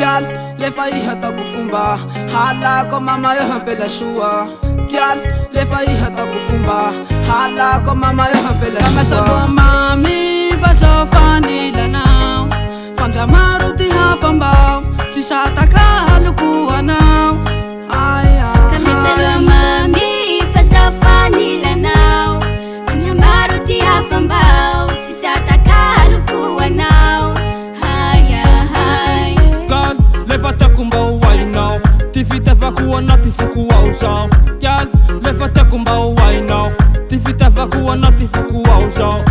Kial, lefa iha takufumba hala kwa mama yo hampela shua. Kial, lefa iha takufumba hala kwa mama yo hampela shua. Kama sabo mami faso fani lanao fanja maruti hafambao chisata kaluku anao. Kama sabo mami faso fani lanao fanja maruti hafambao chisata kaluku anao. Lefa takumba wai now tifita vakuwa na tifuku wa uzao. Gyal lefa takumba wai now tifita vakuwa na tifuku wa uzao.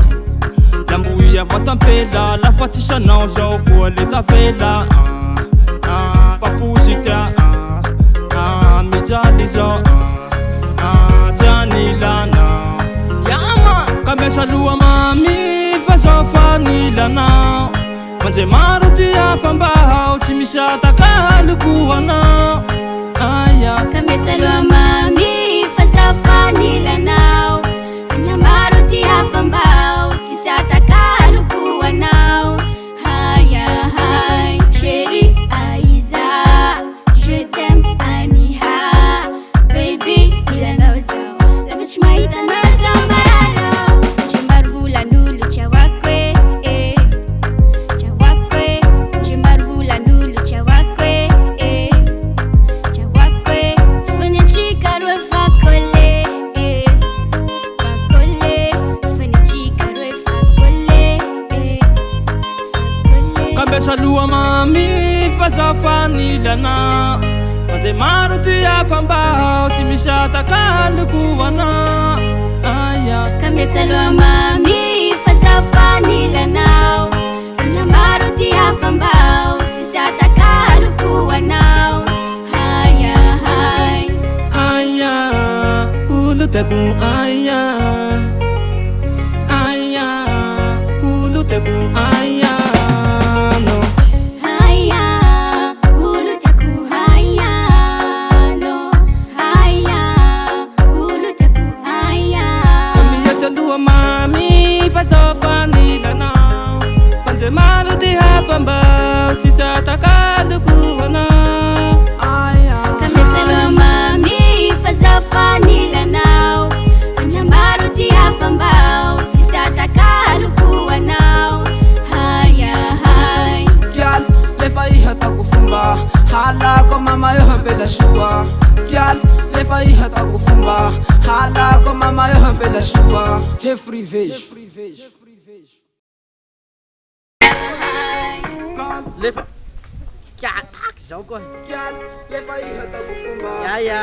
Lambuia vatampela la fatisha na uzao kwa leta vela. Papuzita mijali zo janila na yama kamesa lua mami fasofani lana. Manje maruti afambao chimisata kaluku anao. Kama salwa mami fasafani lanao fanja maruti afambao chisata kaluku anao. Chérie Aïza, je t'aime Aniha, baby milanga uzao la vichmaita na zambararo jimbaru la nulu chawakwe chawakwe jimbaru la nulu chawakwe chawakwe fanya chikarwe fakole fakole fanya chikarwe fakole fakole. Kambesa lua mami fasafani lana manje maruti afambao chimisata kaluku anao. Kama salwa mami fasafani lanao fanja maruti afambao chisata kaluku anao. Ulu tebu ulu tebu no. Ulu taku no. Ulu taku Mami yasalua mami fasofani lana fanje maruti hafambao chisata kaluku anao. Kama salwa mami fasafani lanao fanja maruti afambao chisata kaluku anao. Kial, lefa iha takufumba hala kwa mama yo hampela shua. Kial, lefa iha takufumba hala kwa mama yo hampela shua. Jeffrey Vej. Lefa. Kya ak zo ko. Kial, lefa iha takufumba. Ja.